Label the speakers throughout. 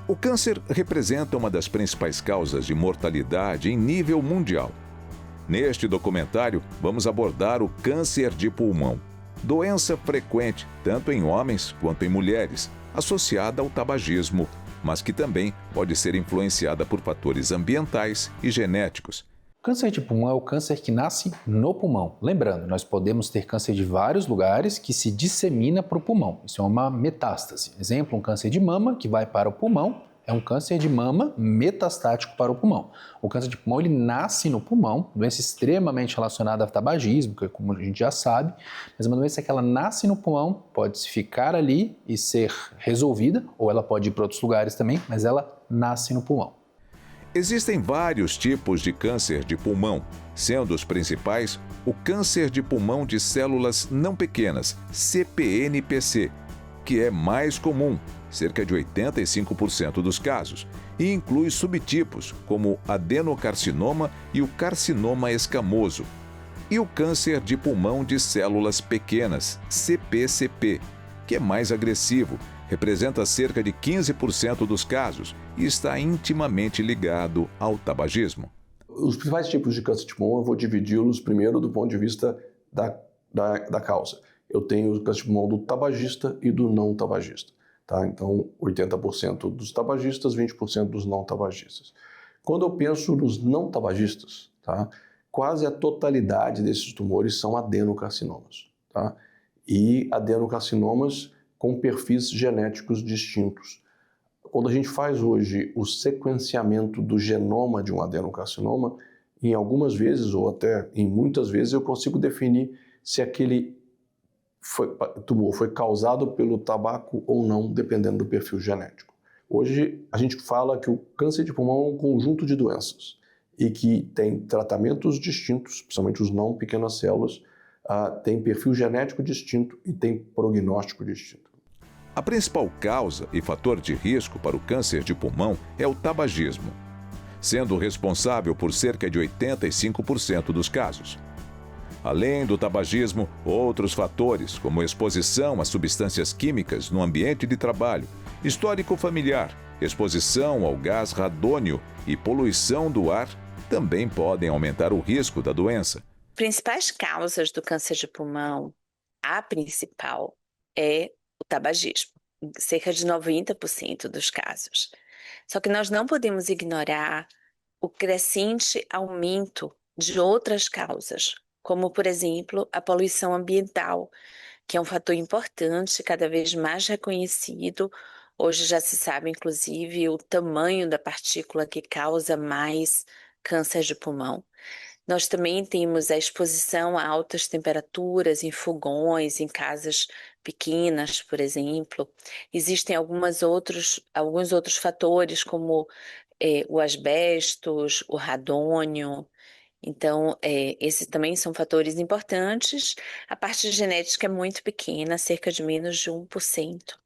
Speaker 1: O câncer representa uma das principais causas de mortalidade em nível mundial. Neste documentário, vamos abordar o câncer de pulmão, doença frequente tanto em homens quanto em mulheres, associada ao tabagismo, mas que também pode ser influenciada por fatores ambientais e genéticos.
Speaker 2: O câncer de pulmão é o câncer que nasce no pulmão. Lembrando, nós podemos ter câncer de vários lugares que se dissemina para o pulmão. Isso é uma metástase. Exemplo, um câncer de mama que vai para o pulmão é um câncer de mama metastático para o pulmão. O câncer de pulmão ele nasce no pulmão, doença extremamente relacionada ao tabagismo, que como a gente já sabe, mas é uma doença que ela nasce no pulmão, pode ficar ali e ser resolvida, ou ela pode ir para outros lugares também, mas ela nasce no pulmão.
Speaker 1: Existem vários tipos de câncer de pulmão, sendo os principais o câncer de pulmão de células não pequenas, CPNPC, que é mais comum, cerca de 85% dos casos, e inclui subtipos como adenocarcinoma e o carcinoma escamoso, e o câncer de pulmão de células pequenas, CPCP, que é mais agressivo, representa cerca de 15% dos casos e está intimamente ligado ao tabagismo.
Speaker 3: Os principais tipos de câncer de pulmão eu vou dividi-los primeiro do ponto de vista da causa. Eu tenho o câncer de pulmão do tabagista e do não tabagista. Tá? Então, 80% dos tabagistas, 20% dos não tabagistas. Quando eu penso nos não tabagistas, tá? Quase a totalidade desses tumores são adenocarcinomas. Tá? E adenocarcinomas com perfis genéticos distintos. Quando a gente faz hoje o sequenciamento do genoma de um adenocarcinoma, em algumas vezes, ou até em muitas vezes, eu consigo definir se aquele tumor foi causado pelo tabaco ou não, dependendo do perfil genético. Hoje, a gente fala que o câncer de pulmão é um conjunto de doenças e que tem tratamentos distintos, principalmente os não pequenas células, tem perfil genético distinto e tem prognóstico distinto.
Speaker 1: A principal causa e fator de risco para o câncer de pulmão é o tabagismo, sendo responsável por cerca de 85% dos casos. Além do tabagismo, outros fatores, como exposição a substâncias químicas no ambiente de trabalho, histórico familiar, exposição ao gás radônio e poluição do ar, também podem aumentar o risco da doença.
Speaker 4: Principais causas do câncer de pulmão, a principal é o tabagismo, cerca de 90% dos casos. Só que nós não podemos ignorar o crescente aumento de outras causas, como, por exemplo, a poluição ambiental, que é um fator importante, cada vez mais reconhecido. Hoje já se sabe, inclusive, o tamanho da partícula que causa mais câncer de pulmão. Nós também temos a exposição a altas temperaturas em fogões, em casas pequenas, por exemplo. Existem alguns outros fatores, como o asbestos, o radônio. Então, esses também são fatores importantes. A parte genética é muito pequena, cerca de menos de 1%.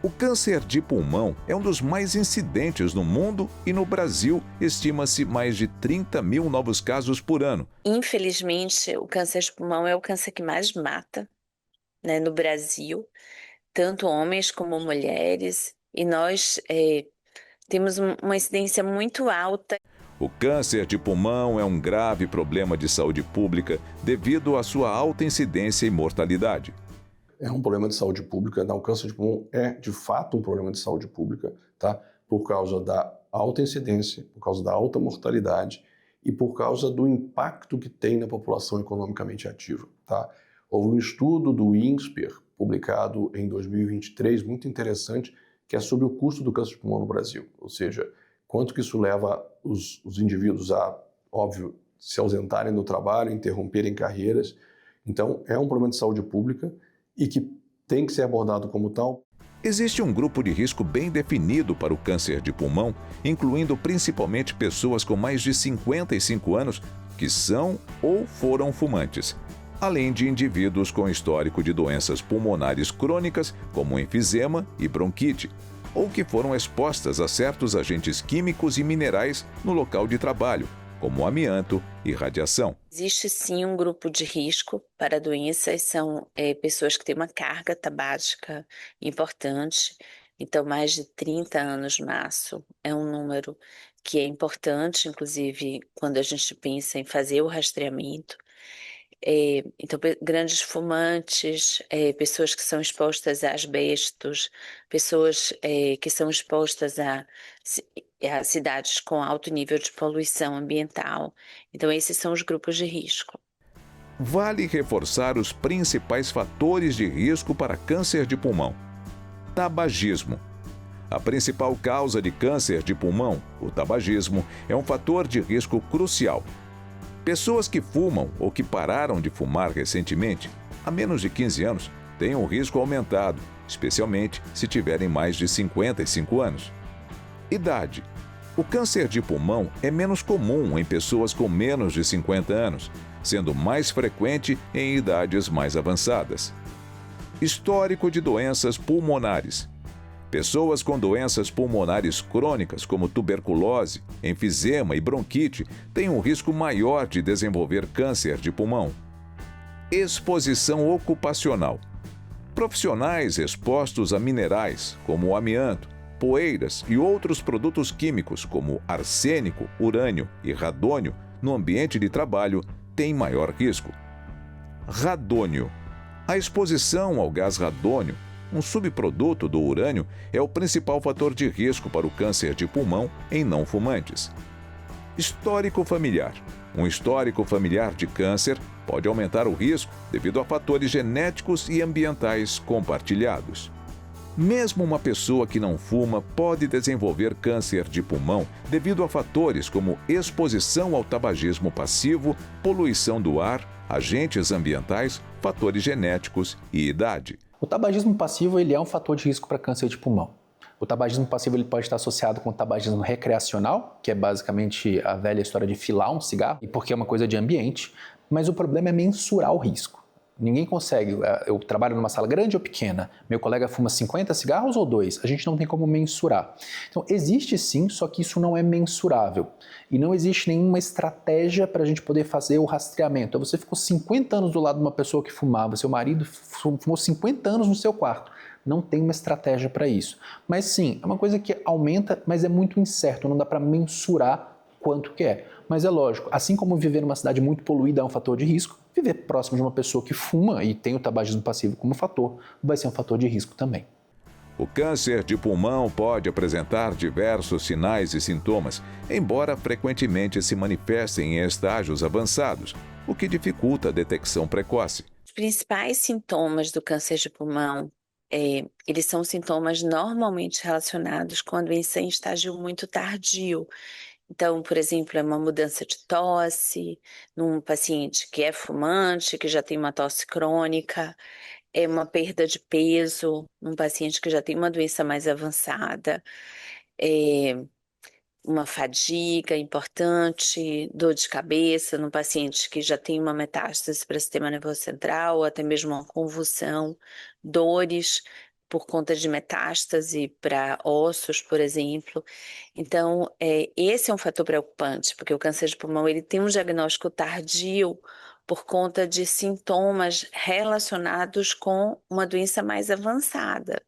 Speaker 1: O câncer de pulmão é um dos mais incidentes no mundo e no Brasil estima-se mais de 30 mil novos casos por ano.
Speaker 4: Infelizmente, o câncer de pulmão é o câncer que mais mata, né, no Brasil, tanto homens como mulheres, e nós temos uma incidência muito alta.
Speaker 1: O câncer de pulmão é um grave problema de saúde pública devido à sua alta incidência e mortalidade.
Speaker 3: É um problema de saúde pública, o câncer de pulmão é de fato um problema de saúde pública, tá? Por causa da alta incidência, por causa da alta mortalidade e por causa do impacto que tem na população economicamente ativa, tá? Houve um estudo do INSPER, publicado em 2023, muito interessante, que é sobre o custo do câncer de pulmão no Brasil, ou seja, quanto que isso leva os indivíduos a, óbvio, se ausentarem do trabalho, interromperem carreiras. Então, é um problema de saúde pública e que tem que ser abordado como tal.
Speaker 1: Existe um grupo de risco bem definido para o câncer de pulmão, incluindo principalmente pessoas com mais de 55 anos que são ou foram fumantes, além de indivíduos com histórico de doenças pulmonares crônicas, como enfisema e bronquite, ou que foram expostas a certos agentes químicos e minerais no local de trabalho, como amianto e radiação.
Speaker 4: Existe sim um grupo de risco para doenças, são pessoas que têm uma carga tabágica importante, Então, mais de 30 anos, Márcio, é um número que é importante, inclusive, quando a gente pensa em fazer o rastreamento. Então, grandes fumantes, pessoas que são expostas a asbestos, pessoas que são expostas a cidades com alto nível de poluição ambiental. Então, esses são os grupos de risco.
Speaker 1: Vale reforçar os principais fatores de risco para câncer de pulmão. Tabagismo. A principal causa de câncer de pulmão, o tabagismo, é um fator de risco crucial. Pessoas que fumam ou que pararam de fumar recentemente, há menos de 15 anos, têm um risco aumentado, especialmente se tiverem mais de 55 anos. Idade. O câncer de pulmão é menos comum em pessoas com menos de 50 anos, sendo mais frequente em idades mais avançadas. Histórico de doenças pulmonares. Pessoas com doenças pulmonares crônicas, como tuberculose, enfisema e bronquite, têm um risco maior de desenvolver câncer de pulmão. Exposição ocupacional. Profissionais expostos a minerais, como o amianto, poeiras e outros produtos químicos, como arsênico, urânio e radônio, no ambiente de trabalho, têm maior risco. Radônio. A exposição ao gás radônio, um subproduto do urânio, é o principal fator de risco para o câncer de pulmão em não fumantes. Histórico familiar. Um histórico familiar de câncer pode aumentar o risco devido a fatores genéticos e ambientais compartilhados. Mesmo uma pessoa que não fuma pode desenvolver câncer de pulmão devido a fatores como exposição ao tabagismo passivo, poluição do ar, agentes ambientais, fatores genéticos e idade.
Speaker 2: O tabagismo passivo ele é um fator de risco para câncer de pulmão. O tabagismo passivo ele pode estar associado com o tabagismo recreacional, que é basicamente a velha história de filar um cigarro, e porque é uma coisa de ambiente, mas o problema é mensurar o risco. Ninguém consegue, eu trabalho numa sala grande ou pequena, meu colega fuma 50 cigarros ou 2, a gente não tem como mensurar. Então existe sim, só que isso não é mensurável. E não existe nenhuma estratégia para a gente poder fazer o rastreamento. Então, você ficou 50 anos do lado de uma pessoa que fumava, seu marido fumou 50 anos no seu quarto. Não tem uma estratégia para isso. Mas sim, é uma coisa que aumenta, mas é muito incerto, não dá para mensurar quanto que é. Mas é lógico, assim como viver numa cidade muito poluída é um fator de risco, viver próximo de uma pessoa que fuma e tem o tabagismo passivo como fator, vai ser um fator de risco também.
Speaker 1: O câncer de pulmão pode apresentar diversos sinais e sintomas, embora frequentemente se manifestem em estágios avançados, o que dificulta a detecção precoce.
Speaker 4: Os principais sintomas do câncer de pulmão, eles são sintomas normalmente relacionados com a doença em estágio muito tardio. Então, por exemplo, é uma mudança de tosse num paciente que é fumante, que já tem uma tosse crônica, é uma perda de peso num paciente que já tem uma doença mais avançada, uma fadiga importante, dor de cabeça num paciente que já tem uma metástase para o sistema nervoso central, ou até mesmo uma convulsão, dores por conta de metástase para ossos, por exemplo. Então, esse é um fator preocupante, porque o câncer de pulmão ele tem um diagnóstico tardio por conta de sintomas relacionados com uma doença mais avançada.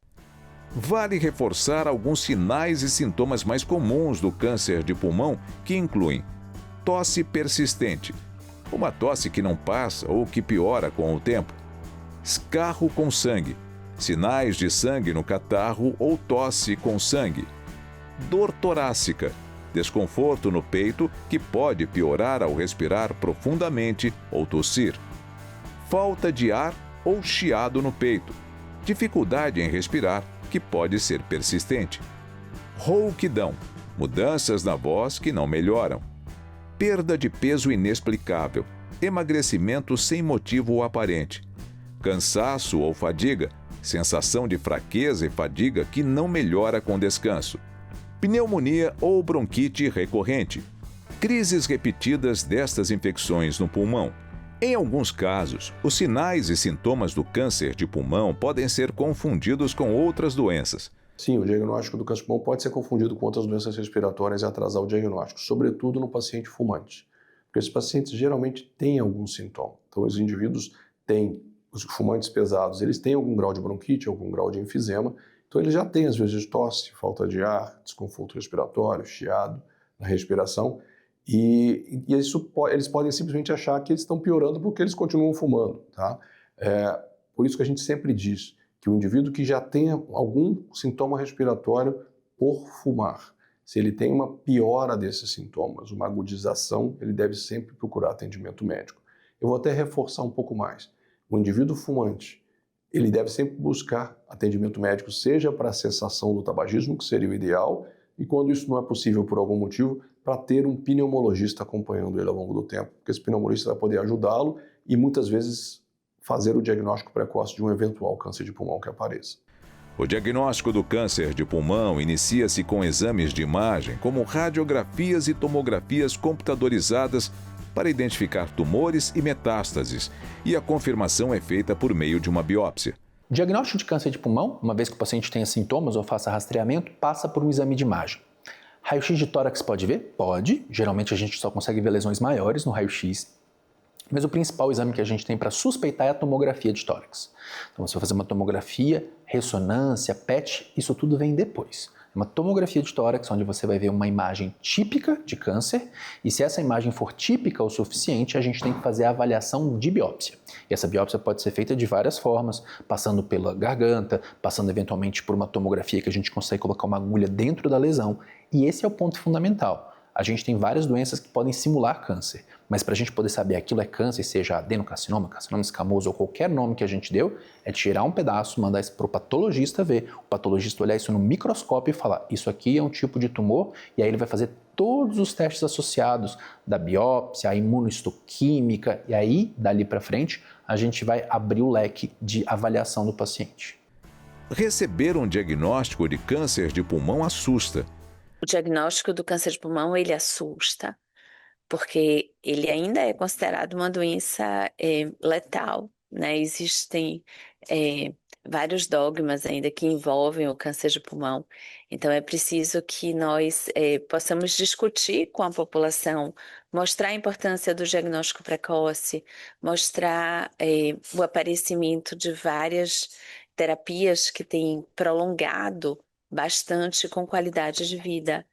Speaker 1: Vale reforçar alguns sinais e sintomas mais comuns do câncer de pulmão, que incluem tosse persistente, uma tosse que não passa ou que piora com o tempo, escarro com sangue, sinais de sangue no catarro ou tosse com sangue, dor torácica, desconforto no peito que pode piorar ao respirar profundamente ou tossir, falta de ar ou chiado no peito, dificuldade em respirar que pode ser persistente, rouquidão, mudanças na voz que não melhoram, perda de peso inexplicável, emagrecimento sem motivo aparente, cansaço ou fadiga, sensação de fraqueza e fadiga que não melhora com descanso, pneumonia ou bronquite recorrente, crises repetidas destas infecções no pulmão. Em alguns casos, os sinais e sintomas do câncer de pulmão podem ser confundidos com outras doenças.
Speaker 3: Sim, o diagnóstico do câncer de pulmão pode ser confundido com outras doenças respiratórias e atrasar o diagnóstico, sobretudo no paciente fumante. Porque esses pacientes geralmente têm algum sintoma. Então, os indivíduos têm, os fumantes pesados, eles têm algum grau de bronquite, algum grau de enfisema, Então ele já tem às vezes tosse, falta de ar, desconforto respiratório, chiado na respiração, e eles podem simplesmente achar que eles estão piorando porque eles continuam fumando, tá? Por isso que a gente sempre diz que o indivíduo que já tenha algum sintoma respiratório por fumar, se ele tem uma piora desses sintomas, uma agudização, ele deve sempre procurar atendimento médico. Eu vou até reforçar um pouco mais. O indivíduo fumante, ele deve sempre buscar atendimento médico, seja para a cessação do tabagismo, que seria o ideal, e quando isso não é possível por algum motivo, para ter um pneumologista acompanhando ele ao longo do tempo, porque esse pneumologista vai poder ajudá-lo e muitas vezes fazer o diagnóstico precoce de um eventual câncer de pulmão que apareça.
Speaker 1: O diagnóstico do câncer de pulmão inicia-se com exames de imagem, como radiografias e tomografias computadorizadas para identificar tumores e metástases, e a confirmação é feita por meio de uma biópsia.
Speaker 2: O diagnóstico de câncer de pulmão, uma vez que o paciente tenha sintomas ou faça rastreamento, passa por um exame de imagem. Raio-x de tórax pode ver? Pode. Geralmente a gente só consegue ver lesões maiores no raio-x. Mas o principal exame que a gente tem para suspeitar é a tomografia de tórax. Então você vai fazer uma tomografia, ressonância, PET, isso tudo vem depois. É uma tomografia de tórax onde você vai ver uma imagem típica de câncer e se essa imagem for típica o suficiente, a gente tem que fazer a avaliação de biópsia. E essa biópsia pode ser feita de várias formas, passando pela garganta, passando eventualmente por uma tomografia que a gente consegue colocar uma agulha dentro da lesão. E esse é o ponto fundamental. A gente tem várias doenças que podem simular câncer, mas para a gente poder saber aquilo é câncer, seja adenocarcinoma, carcinoma escamoso ou qualquer nome que a gente deu, é tirar um pedaço, mandar isso para o patologista ver, o patologista olhar isso no microscópio e falar, isso aqui é um tipo de tumor, e aí ele vai fazer todos os testes associados da biópsia, a imunohistoquímica, e aí, dali para frente, a gente vai abrir o leque de avaliação do paciente.
Speaker 1: Receber um diagnóstico de câncer de pulmão assusta.
Speaker 4: O diagnóstico do câncer de pulmão, ele assusta, porque ele ainda é considerado uma doença letal, né? Existem vários dogmas ainda que envolvem o câncer de pulmão, então é preciso que nós possamos discutir com a população, mostrar a importância do diagnóstico precoce, mostrar o aparecimento de várias terapias que têm prolongado bastante com qualidade de vida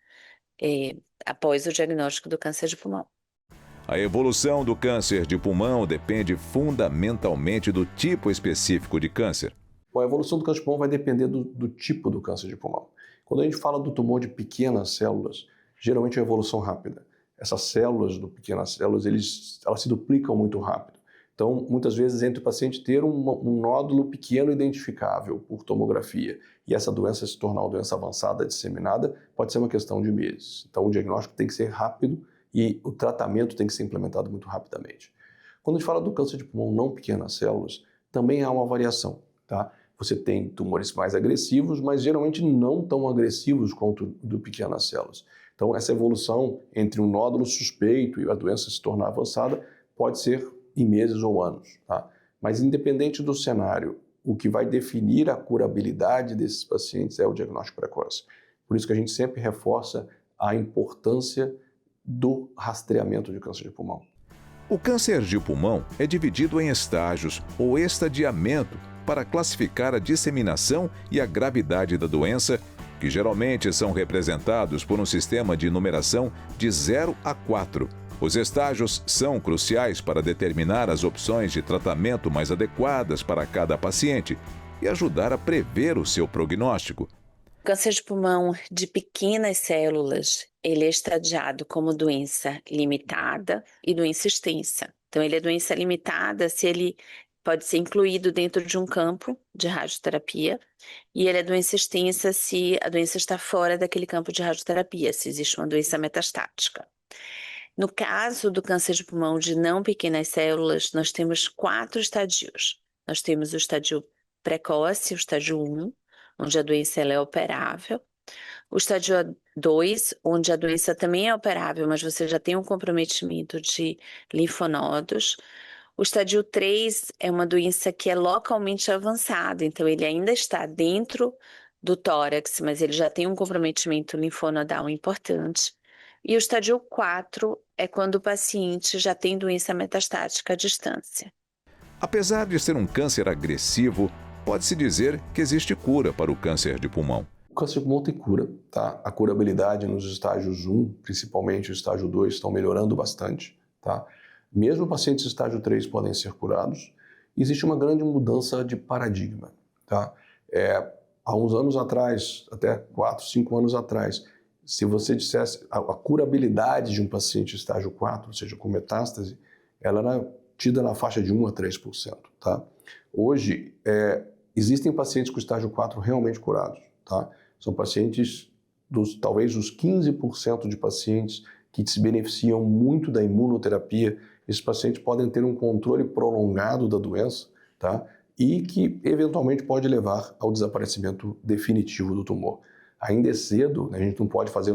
Speaker 4: após o diagnóstico do câncer de pulmão.
Speaker 1: A evolução do câncer de pulmão depende fundamentalmente do tipo específico de câncer.
Speaker 3: Bom, a evolução do câncer de pulmão vai depender do tipo do câncer de pulmão. Quando a gente fala do tumor de pequenas células, geralmente é uma evolução rápida. Essas células, pequenas células, elas se duplicam muito rápido. Então, muitas vezes, entre o paciente ter um nódulo pequeno identificável por tomografia e essa doença se tornar uma doença avançada, disseminada, pode ser uma questão de meses. Então, o diagnóstico tem que ser rápido e o tratamento tem que ser implementado muito rapidamente. Quando a gente fala do câncer de pulmão não pequenas células, também há uma variação, tá? Você tem tumores mais agressivos, mas geralmente não tão agressivos quanto do pequenas células. Então, essa evolução entre um nódulo suspeito e a doença se tornar avançada pode ser em meses ou anos, tá? Mas independente do cenário, o que vai definir a curabilidade desses pacientes é o diagnóstico precoce. Por isso que a gente sempre reforça a importância do rastreamento de câncer de pulmão.
Speaker 1: O câncer de pulmão é dividido em estágios ou estadiamento para classificar a disseminação e a gravidade da doença, que geralmente são representados por um sistema de numeração de 0 a 4. Os estágios são cruciais para determinar as opções de tratamento mais adequadas para cada paciente e ajudar a prever o seu prognóstico.
Speaker 4: O câncer de pulmão de pequenas células, ele é estadiado como doença limitada e doença extensa. Então, ele é doença limitada se ele pode ser incluído dentro de um campo de radioterapia, e ele é doença extensa se a doença está fora daquele campo de radioterapia, se existe uma doença metastática. No caso do câncer de pulmão de não pequenas células, nós temos 4 estadios. Nós temos o estádio precoce, o estádio 1, onde a doença ela é operável. O estádio 2, onde a doença também é operável, mas você já tem um comprometimento de linfonodos. O estádio 3 é uma doença que é localmente avançada, então ele ainda está dentro do tórax, mas ele já tem um comprometimento linfonodal importante. E o estádio 4 é quando o paciente já tem doença metastática à distância.
Speaker 1: Apesar de ser um câncer agressivo, pode-se dizer que existe cura para o câncer de pulmão.
Speaker 3: O câncer de pulmão tem cura, tá? A curabilidade nos estágios 1, principalmente o estágio 2, estão melhorando bastante, tá? Mesmo pacientes estágio 3 podem ser curados. Existe uma grande mudança de paradigma, tá? Há uns anos atrás, até 4, 5 anos atrás, se você dissesse a curabilidade de um paciente estágio 4, ou seja, com metástase, ela era tida na faixa de 1 a 3%, tá? Hoje, existem pacientes com estágio 4 realmente curados, tá? São pacientes, talvez os 15% de pacientes que se beneficiam muito da imunoterapia. Esses pacientes podem ter um controle prolongado da doença, tá? E que eventualmente pode levar ao desaparecimento definitivo do tumor. Ainda é cedo, né? A gente não pode fazer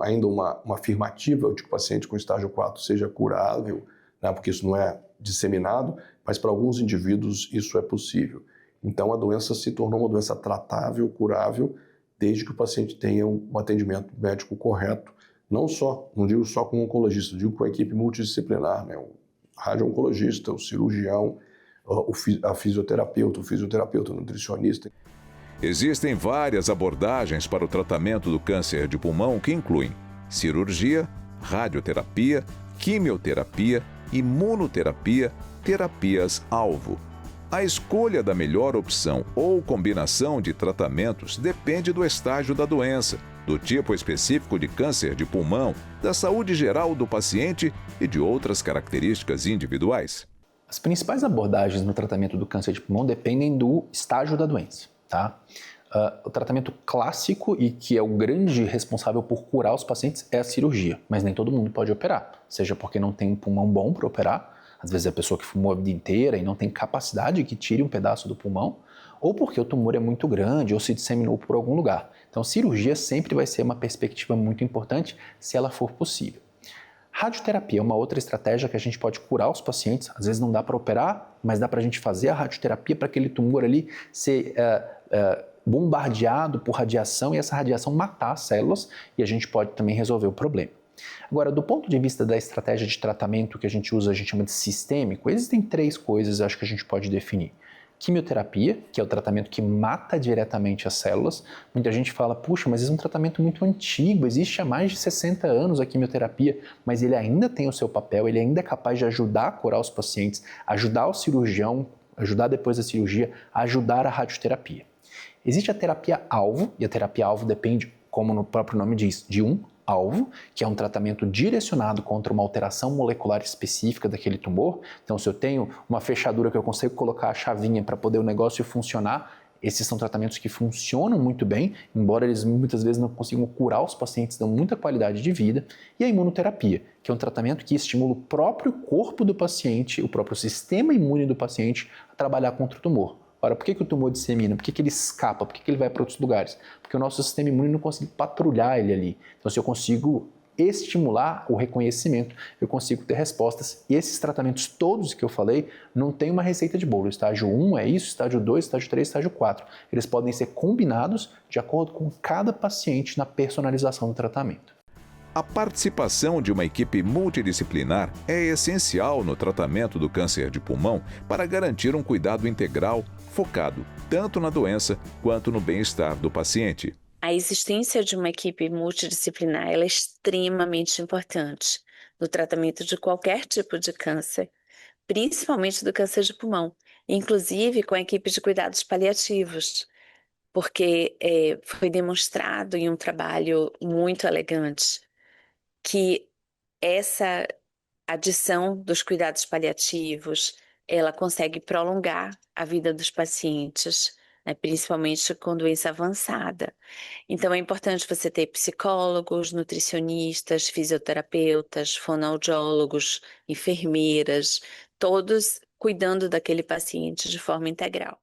Speaker 3: ainda uma afirmativa de que o paciente com estágio 4 seja curável, né? Porque isso não é disseminado, mas para alguns indivíduos isso é possível. Então a doença se tornou uma doença tratável, curável, desde que o paciente tenha um atendimento médico correto, não digo só com o oncologista, digo com a equipe multidisciplinar, né? O radio-oncologista, o cirurgião, a fisioterapeuta, o nutricionista.
Speaker 1: Existem várias abordagens para o tratamento do câncer de pulmão que incluem cirurgia, radioterapia, quimioterapia, imunoterapia, terapias-alvo. A escolha da melhor opção ou combinação de tratamentos depende do estágio da doença, do tipo específico de câncer de pulmão, da saúde geral do paciente e de outras características individuais.
Speaker 2: As principais abordagens no tratamento do câncer de pulmão dependem do estágio da doença, tá? O tratamento clássico e que é o grande responsável por curar os pacientes é a cirurgia, mas nem todo mundo pode operar, seja porque não tem um pulmão bom para operar, às vezes é a pessoa que fumou a vida inteira e não tem capacidade que tire um pedaço do pulmão, ou porque o tumor é muito grande ou se disseminou por algum lugar. Então, cirurgia sempre vai ser uma perspectiva muito importante se ela for possível. Radioterapia é uma outra estratégia que a gente pode curar os pacientes. Às vezes não dá para operar, mas dá para a gente fazer a radioterapia para aquele tumor ali ser bombardeado por radiação e essa radiação matar as células e a gente pode também resolver o problema. Agora, do ponto de vista da estratégia de tratamento que a gente usa, a gente chama de sistêmico, existem 3 coisas acho que a gente pode definir. Quimioterapia, que é o tratamento que mata diretamente as células. Muita gente fala, puxa, mas esse é um tratamento muito antigo, existe há mais de 60 anos a quimioterapia, mas ele ainda tem o seu papel, ele ainda é capaz de ajudar a curar os pacientes, ajudar o cirurgião, ajudar depois da cirurgia, ajudar a radioterapia. Existe a terapia-alvo, e a terapia-alvo depende, como no próprio nome diz, de um alvo, que é um tratamento direcionado contra uma alteração molecular específica daquele tumor. Então, se eu tenho uma fechadura que eu consigo colocar a chavinha para poder o negócio funcionar, esses são tratamentos que funcionam muito bem, embora eles muitas vezes não consigam curar os pacientes, dão muita qualidade de vida. E a imunoterapia, que é um tratamento que estimula o próprio corpo do paciente, o próprio sistema imune do paciente a trabalhar contra o tumor. Ora, por que o tumor dissemina? Por que ele escapa? Por que ele vai para outros lugares? Porque o nosso sistema imune não consegue patrulhar ele ali. Então, se eu consigo estimular o reconhecimento, eu consigo ter respostas. E esses tratamentos todos que eu falei, não tem uma receita de bolo. Estágio 1 é isso, estágio 2, estágio 3, estágio 4. Eles podem ser combinados de acordo com cada paciente na personalização do tratamento.
Speaker 1: A participação de uma equipe multidisciplinar é essencial no tratamento do câncer de pulmão para garantir um cuidado integral, focado tanto na doença quanto no bem-estar do paciente.
Speaker 4: A existência de uma equipe multidisciplinar ela é extremamente importante no tratamento de qualquer tipo de câncer, principalmente do câncer de pulmão, inclusive com a equipe de cuidados paliativos, porque foi demonstrado em um trabalho muito elegante que essa adição dos cuidados paliativos, ela consegue prolongar a vida dos pacientes, né, principalmente com doença avançada. Então é importante você ter psicólogos, nutricionistas, fisioterapeutas, fonoaudiólogos, enfermeiras, todos cuidando daquele paciente de forma integral.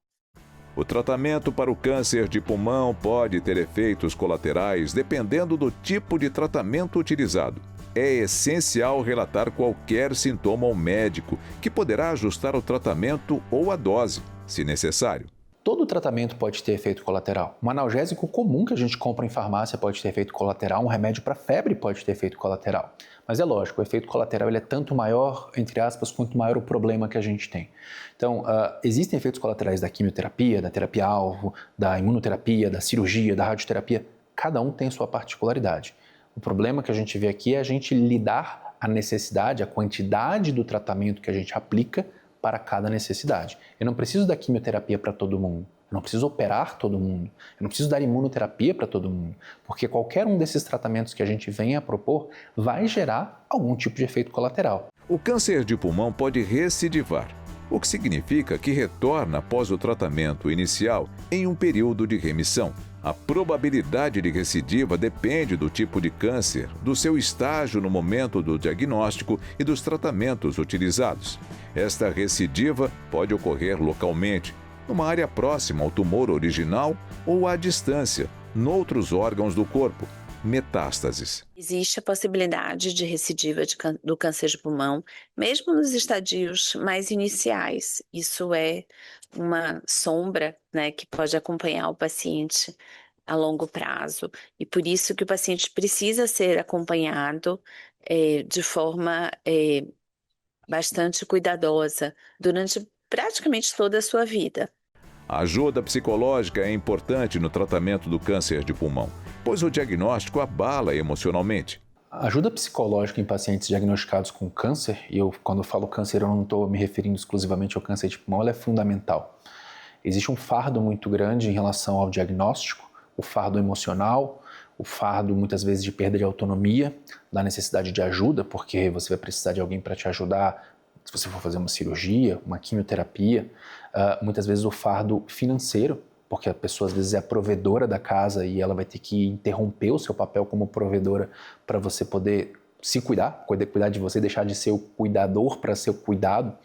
Speaker 1: O tratamento para o câncer de pulmão pode ter efeitos colaterais dependendo do tipo de tratamento utilizado. É essencial relatar qualquer sintoma ao médico, que poderá ajustar o tratamento ou a dose, se necessário.
Speaker 2: Todo tratamento pode ter efeito colateral. Um analgésico comum que a gente compra em farmácia pode ter efeito colateral, um remédio para febre pode ter efeito colateral. Mas é lógico, o efeito colateral ele é tanto maior, entre aspas, quanto maior o problema que a gente tem. Então, existem efeitos colaterais da quimioterapia, da terapia-alvo, da imunoterapia, da cirurgia, da radioterapia. Cada um tem sua particularidade. O problema que a gente vê aqui é a gente lidar a necessidade, a quantidade do tratamento que a gente aplica para cada necessidade. Eu não preciso dar quimioterapia para todo mundo, eu não preciso operar todo mundo, eu não preciso dar imunoterapia para todo mundo, porque qualquer um desses tratamentos que a gente venha a propor vai gerar algum tipo de efeito colateral.
Speaker 1: O câncer de pulmão pode recidivar, o que significa que retorna após o tratamento inicial em um período de remissão. A probabilidade de recidiva depende do tipo de câncer, do seu estágio no momento do diagnóstico e dos tratamentos utilizados. Esta recidiva pode ocorrer localmente, numa área próxima ao tumor original ou à distância, noutros órgãos do corpo, metástases.
Speaker 4: Existe a possibilidade de recidiva do câncer de pulmão, mesmo nos estadios mais iniciais. Isso é uma sombra, né, que pode acompanhar o paciente a longo prazo. E por isso que o paciente precisa ser acompanhado de forma bastante cuidadosa durante praticamente toda a sua vida.
Speaker 1: A ajuda psicológica é importante no tratamento do câncer de pulmão, pois o diagnóstico abala emocionalmente.
Speaker 2: A ajuda psicológica em pacientes diagnosticados com câncer, e quando eu falo câncer eu não estou me referindo exclusivamente ao câncer de pulmão, ela é fundamental. Existe um fardo muito grande em relação ao diagnóstico, o fardo emocional, o fardo muitas vezes de perda de autonomia, da necessidade de ajuda, porque você vai precisar de alguém para te ajudar se você for fazer uma cirurgia, uma quimioterapia, muitas vezes o fardo financeiro, porque a pessoa às vezes é a provedora da casa e ela vai ter que interromper o seu papel como provedora para você poder se cuidar de você, deixar de ser o cuidador para ser o cuidado.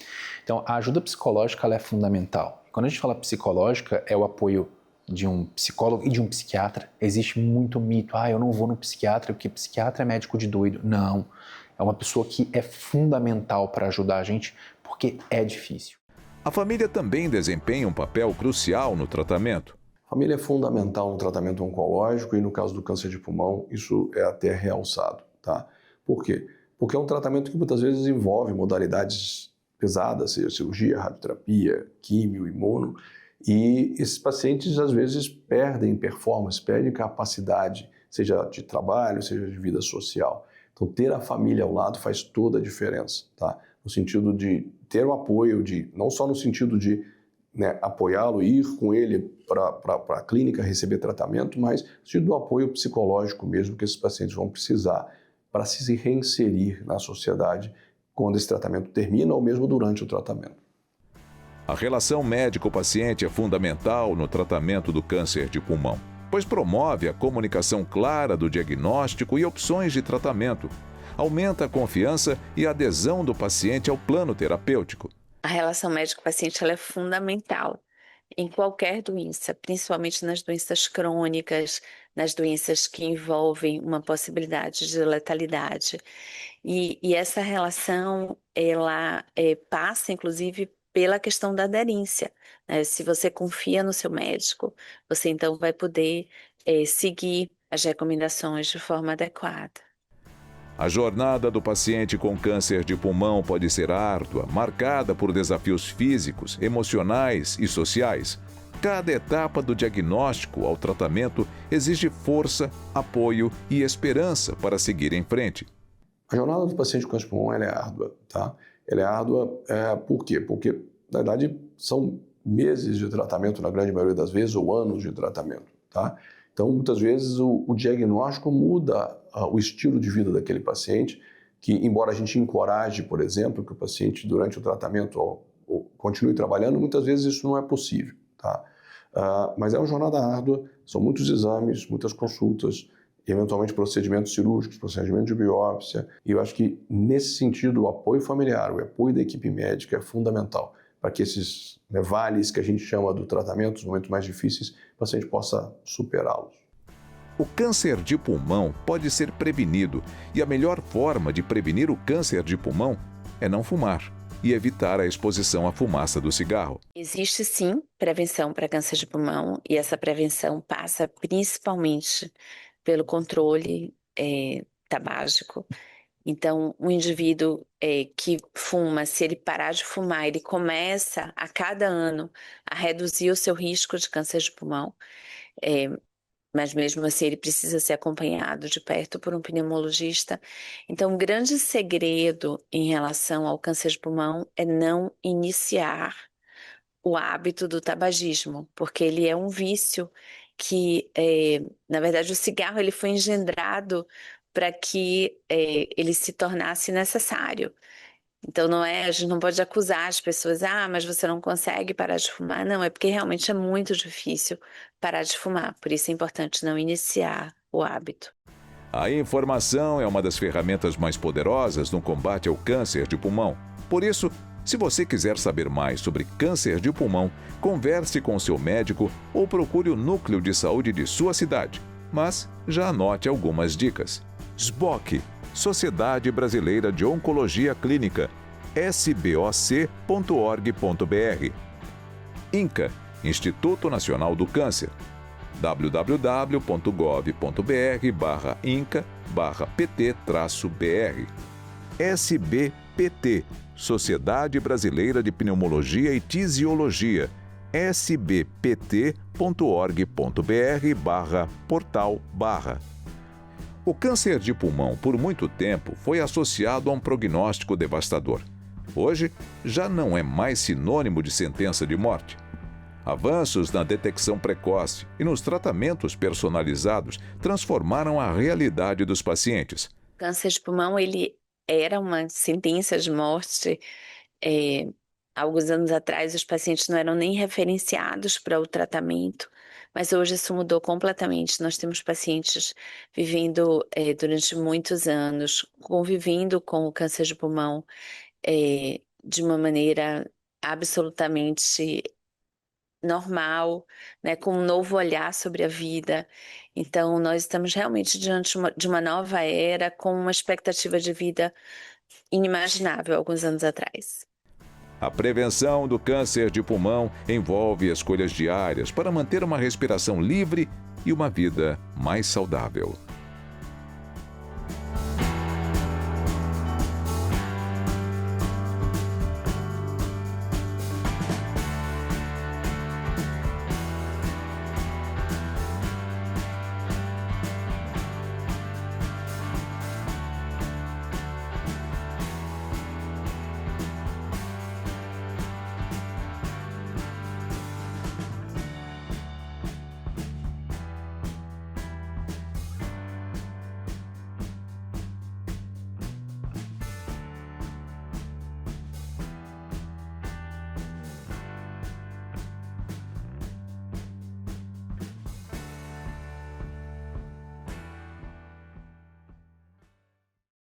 Speaker 2: Então a ajuda psicológica ela é fundamental. Quando a gente fala psicológica, é o apoio de um psicólogo e de um psiquiatra. Existe muito mito, eu não vou no psiquiatra porque psiquiatra é médico de doido. Não, é uma pessoa que é fundamental para ajudar a gente porque é difícil.
Speaker 1: A família também desempenha um papel crucial no tratamento.
Speaker 3: A família é fundamental no tratamento oncológico e no caso do câncer de pulmão, isso é até realçado, tá? Por quê? Porque é um tratamento que muitas vezes envolve modalidades pesadas, seja cirurgia, radioterapia, químio, imuno, e esses pacientes às vezes perdem performance, perdem capacidade, seja de trabalho, seja de vida social. Então ter a família ao lado faz toda a diferença, tá? No sentido de ter o apoio, não só no sentido de apoiá-lo, ir com ele para a clínica receber tratamento, mas no sentido do apoio psicológico mesmo que esses pacientes vão precisar para se reinserir na sociedade quando esse tratamento termina ou mesmo durante o tratamento.
Speaker 1: A relação médico-paciente é fundamental no tratamento do câncer de pulmão, pois promove a comunicação clara do diagnóstico e opções de tratamento, aumenta a confiança e a adesão do paciente ao plano terapêutico.
Speaker 4: A relação médico-paciente ela é fundamental em qualquer doença, principalmente nas doenças crônicas, nas doenças que envolvem uma possibilidade de letalidade. E essa relação, ela passa, inclusive, pela questão da aderência, né? Se você confia no seu médico, você então vai poder seguir as recomendações de forma adequada.
Speaker 1: A jornada do paciente com câncer de pulmão pode ser árdua, marcada por desafios físicos, emocionais e sociais. Cada etapa do diagnóstico ao tratamento exige força, apoio e esperança para seguir em frente.
Speaker 3: A jornada do paciente com câncer de pulmão ela é árdua, tá? Ela é árdua por quê? Porque, na verdade, são meses de tratamento, na grande maioria das vezes, ou anos de tratamento, tá? Então, muitas vezes, o diagnóstico muda o estilo de vida daquele paciente, que, embora a gente encoraje, por exemplo, que o paciente, durante o tratamento, continue trabalhando, muitas vezes isso não é possível, tá? Mas é uma jornada árdua, são muitos exames, muitas consultas, eventualmente procedimentos cirúrgicos, procedimentos de biópsia, e eu acho que, nesse sentido, o apoio familiar, o apoio da equipe médica é fundamental para que esses vales que a gente chama do tratamento, os momentos mais difíceis, o paciente possa superá-los.
Speaker 1: O câncer de pulmão pode ser prevenido e a melhor forma de prevenir o câncer de pulmão é não fumar. e evitar a exposição à fumaça do cigarro.
Speaker 4: Existe sim prevenção para câncer de pulmão e essa prevenção passa principalmente pelo controle tabágico. Então, um indivíduo que fuma, se ele parar de fumar, ele começa a cada ano a reduzir o seu risco de câncer de pulmão. Mas mesmo assim ele precisa ser acompanhado de perto por um pneumologista. Então, um grande segredo em relação ao câncer de pulmão é não iniciar o hábito do tabagismo, porque ele é um vício que, na verdade, o cigarro ele foi engendrado para que ele se tornasse necessário. Então a gente não pode acusar as pessoas, mas você não consegue parar de fumar. Não, é porque realmente é muito difícil parar de fumar. Por isso é importante não iniciar o hábito.
Speaker 1: A informação é uma das ferramentas mais poderosas no combate ao câncer de pulmão. Por isso, se você quiser saber mais sobre câncer de pulmão, converse com seu médico ou procure o núcleo de saúde de sua cidade. Mas já anote algumas dicas. SBOC, Sociedade Brasileira de Oncologia Clínica, sboc.org.br. INCA, Instituto Nacional do Câncer, www.gov.br/inca/pt-br. SBPT, Sociedade Brasileira de Pneumologia e Tisiologia, sbpt.org.br/portal/. O câncer de pulmão, por muito tempo, foi associado a um prognóstico devastador. Hoje, já não é mais sinônimo de sentença de morte. Avanços na detecção precoce e nos tratamentos personalizados transformaram a realidade dos pacientes.
Speaker 4: O câncer de pulmão, ele era uma sentença de morte. Alguns anos atrás, os pacientes não eram nem referenciados para o tratamento. Mas hoje isso mudou completamente. Nós temos pacientes vivendo durante muitos anos, convivendo com o câncer de pulmão de uma maneira absolutamente normal, né, com um novo olhar sobre a vida. Então, nós estamos realmente diante de uma nova era com uma expectativa de vida inimaginável alguns anos atrás.
Speaker 1: A prevenção do câncer de pulmão envolve escolhas diárias para manter uma respiração livre e uma vida mais saudável.